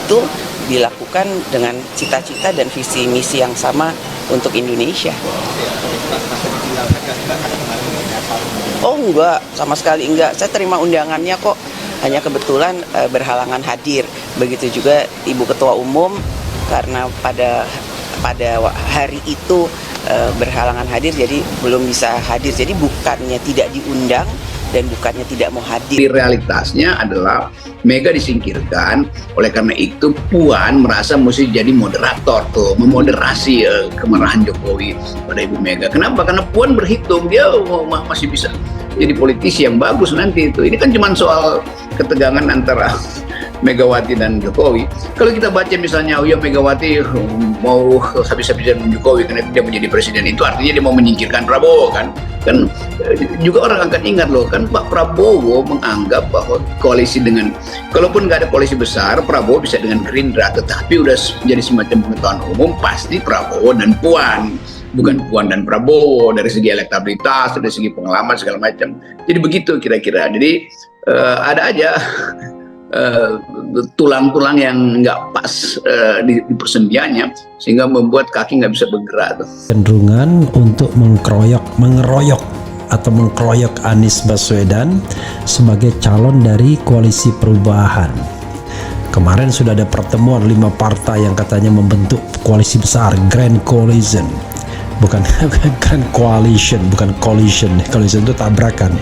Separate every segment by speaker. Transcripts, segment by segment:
Speaker 1: itu dilakukan dengan cita-cita dan visi misi yang sama untuk Indonesia. Oh enggak, sama sekali enggak. Saya terima undangannya kok. Hanya kebetulan berhalangan hadir. Begitu juga Ibu Ketua Umum karena pada hari itu berhalangan hadir, jadi belum bisa hadir. Jadi bukannya tidak diundang dan bukannya tidak mau hadir.
Speaker 2: Realitasnya adalah Mega disingkirkan, oleh karena itu Puan merasa mesti jadi moderator tuh, memoderasi kemarahan Jokowi pada Ibu Mega. Kenapa? Karena Puan berhitung dia masih bisa jadi politisi yang bagus nanti itu. Ini kan cuma soal ketegangan antara Megawati dan Jokowi. Kalau kita baca misalnya, oh ya Megawati mau habis-habisan Jokowi karena dia menjadi presiden, itu artinya dia mau menyingkirkan Prabowo kan juga orang akan ingat loh kan, Pak Prabowo menganggap bahwa koalisi dengan, kalaupun nggak ada koalisi besar, Prabowo bisa dengan Gerindra, tetapi udah jadi semacam pengetahuan umum pasti Prabowo dan Puan, bukan Puan dan Prabowo dari segi elektabilitas, dari segi pengalaman segala macam. Jadi begitu kira-kira. Jadi ada aja tulang-tulang yang nggak pas di persendiannya, sehingga membuat kaki nggak bisa bergerak.
Speaker 3: Cenderungan untuk mengeroyok atau mengkroyok Anies Baswedan sebagai calon dari koalisi perubahan. Kemarin sudah ada pertemuan 5 partai yang katanya membentuk koalisi besar, Grand Coalition. Bukan Grand Coalition, bukan coalition. Coalition itu tabrakan.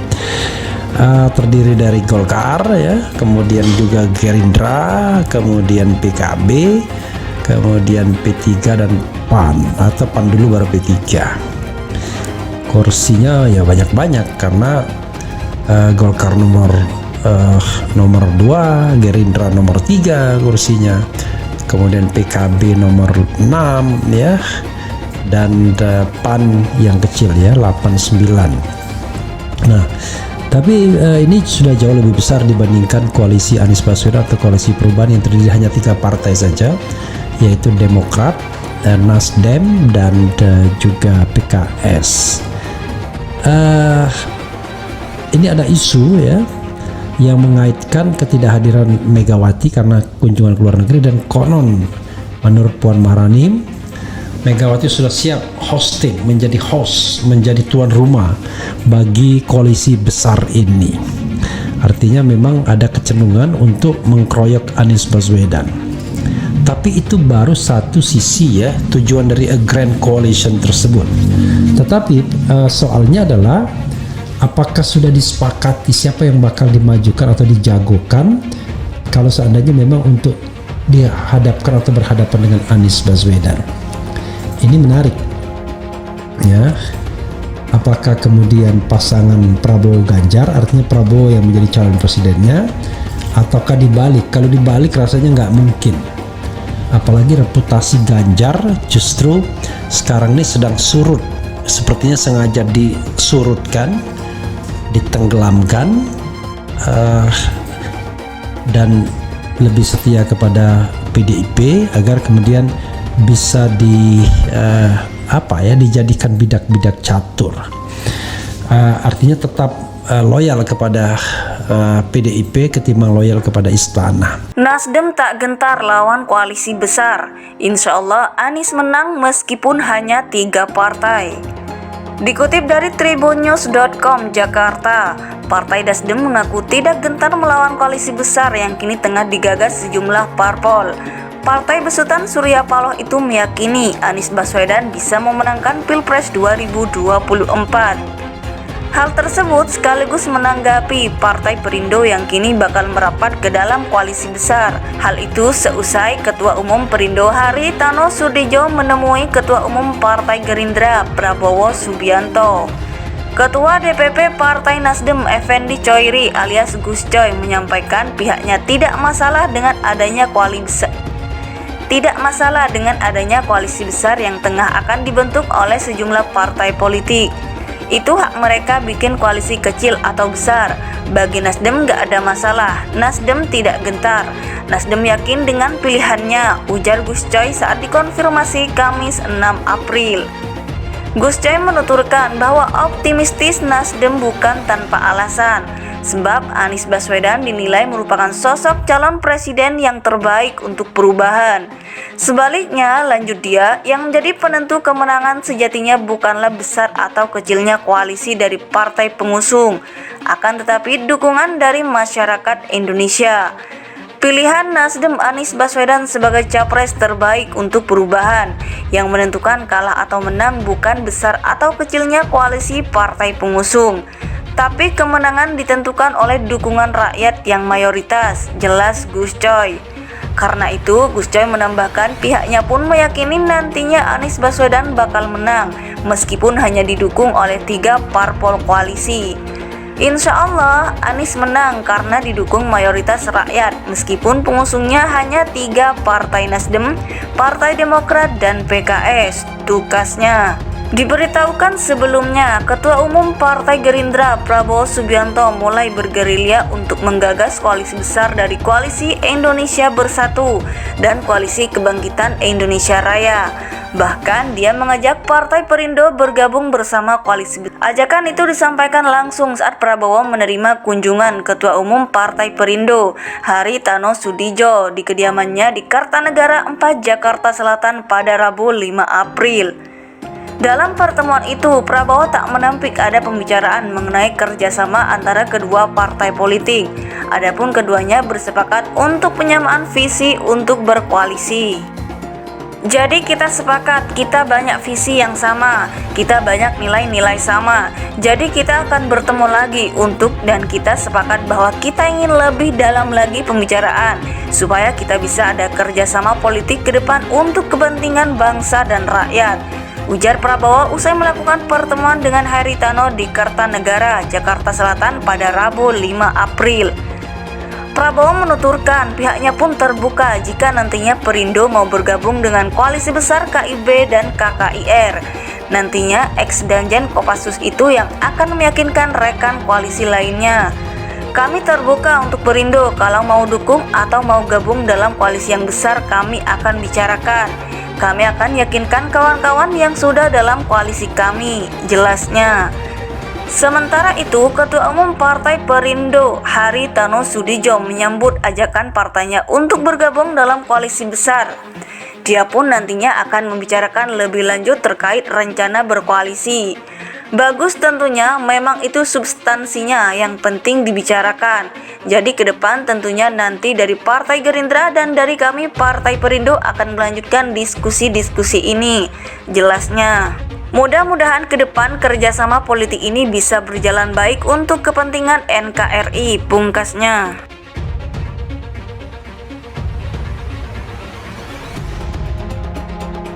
Speaker 3: Terdiri dari Golkar ya, kemudian juga Gerindra, kemudian PKB, kemudian P3 dan PAN, atau PAN dulu baru P3. Kursinya ya banyak-banyak karena Golkar nomor 2, Gerindra nomor 3 kursinya, kemudian PKB nomor 6 ya, dan PAN yang kecil ya 89. Nah, tapi ini sudah jauh lebih besar dibandingkan koalisi Anies Baswedan atau koalisi perubahan yang terdiri hanya 3 partai saja, yaitu Demokrat, Nasdem, dan juga PKS. Ini ada isu ya yang mengaitkan ketidakhadiran Megawati karena kunjungan ke luar negeri, dan konon menurut Puan Maharani, Megawati sudah siap menjadi tuan rumah bagi koalisi besar ini. Artinya memang ada kecenderungan untuk mengkroyok Anies Baswedan. Tapi itu baru satu sisi ya, tujuan dari a grand coalition tersebut. Tetapi soalnya adalah apakah sudah disepakati siapa yang bakal dimajukan atau dijagokan kalau seandainya memang untuk dihadapkan atau berhadapan dengan Anies Baswedan. Ini menarik ya, apakah kemudian pasangan Prabowo Ganjar, artinya Prabowo yang menjadi calon presidennya, ataukah dibalik? Kalau dibalik rasanya nggak mungkin, apalagi reputasi Ganjar justru sekarang ini sedang surut, sepertinya sengaja disurutkan, ditenggelamkan, dan lebih setia kepada PDIP agar kemudian bisa dijadikan bidak-bidak catur. Artinya tetap loyal kepada PDIP ketimbang loyal kepada istana.
Speaker 4: Nasdem tak gentar lawan koalisi besar. Insya Allah Anies menang meskipun hanya 3 partai. Dikutip dari tribunnews.com Jakarta, Partai Nasdem mengaku tidak gentar melawan koalisi besar yang kini tengah digagas sejumlah parpol. Partai besutan Surya Paloh itu meyakini Anies Baswedan bisa memenangkan Pilpres 2024. Hal tersebut sekaligus menanggapi Partai Perindo yang kini bakal merapat ke dalam koalisi besar. Hal itu seusai Ketua Umum Perindo Haritano Sudibyo menemui Ketua Umum Partai Gerindra Prabowo Subianto. Ketua DPP Partai Nasdem Effendi Choiri alias Gus Coy menyampaikan pihaknya tidak masalah dengan adanya koalisi besar yang tengah akan dibentuk oleh sejumlah partai politik. Itu hak mereka bikin koalisi kecil atau besar. Bagi Nasdem gak ada masalah. Nasdem tidak gentar. Nasdem yakin dengan pilihannya, ujar Gus Coy saat dikonfirmasi Kamis 6 April. Gus Coy menuturkan bahwa optimistis Nasdem bukan tanpa alasan, sebab Anies Baswedan dinilai merupakan sosok calon presiden yang terbaik untuk perubahan. Sebaliknya, lanjut dia, yang menjadi penentu kemenangan sejatinya bukanlah besar atau kecilnya koalisi dari partai pengusung, akan tetapi dukungan dari masyarakat Indonesia. Pilihan Nasdem Anies Baswedan sebagai capres terbaik untuk perubahan. Yang menentukan kalah atau menang bukan besar atau kecilnya koalisi partai pengusung, tapi kemenangan ditentukan oleh dukungan rakyat yang mayoritas, jelas Gus Coy. Karena itu, Gus Coy menambahkan pihaknya pun meyakini nantinya Anies Baswedan bakal menang, meskipun hanya didukung oleh 3 parpol koalisi. Insya Allah Anies menang karena didukung mayoritas rakyat, meskipun pengusungnya hanya 3 partai Nasdem, Partai Demokrat, dan PKS, tukasnya. Diberitahukan sebelumnya, Ketua Umum Partai Gerindra Prabowo Subianto mulai bergerilya untuk menggagas koalisi besar dari Koalisi Indonesia Bersatu dan Koalisi Kebangkitan Indonesia Raya. Bahkan dia mengajak Partai Perindo bergabung bersama koalisi. Ajakan itu disampaikan langsung saat Prabowo menerima kunjungan Ketua Umum Partai Perindo Haritano Soedidjo di kediamannya di Kartanegara 4 Jakarta Selatan pada Rabu 5 April. Dalam pertemuan itu, Prabowo tak menampik ada pembicaraan mengenai kerjasama antara kedua partai politik. Adapun keduanya bersepakat untuk penyamaan visi untuk berkoalisi. Jadi kita sepakat, kita banyak visi yang sama, kita banyak nilai-nilai sama. Jadi kita akan bertemu lagi dan kita sepakat bahwa kita ingin lebih dalam lagi pembicaraan supaya kita bisa ada kerjasama politik ke depan untuk kepentingan bangsa dan rakyat, ujar Prabowo usai melakukan pertemuan dengan Haritano di Kartanegara, Jakarta Selatan pada Rabu 5 April. Prabowo menuturkan pihaknya pun terbuka jika nantinya Perindo mau bergabung dengan koalisi besar KIB dan KKIR. Nantinya ex-danjen Kopassus itu yang akan meyakinkan rekan koalisi lainnya. Kami terbuka untuk Perindo, kalau mau dukung atau mau gabung dalam koalisi yang besar kami akan bicarakan. Kami akan yakinkan kawan-kawan yang sudah dalam koalisi kami, jelasnya. Sementara itu, Ketua Umum Partai Perindo Haritano Soedidjo menyambut ajakan partainya untuk bergabung dalam koalisi besar. Dia pun nantinya akan membicarakan lebih lanjut terkait rencana berkoalisi. Bagus tentunya, memang itu substansinya yang penting dibicarakan. Jadi ke depan tentunya nanti dari Partai Gerindra dan dari kami Partai Perindo akan melanjutkan diskusi-diskusi ini, jelasnya. Mudah-mudahan ke depan kerjasama politik ini bisa berjalan baik untuk kepentingan NKRI, pungkasnya.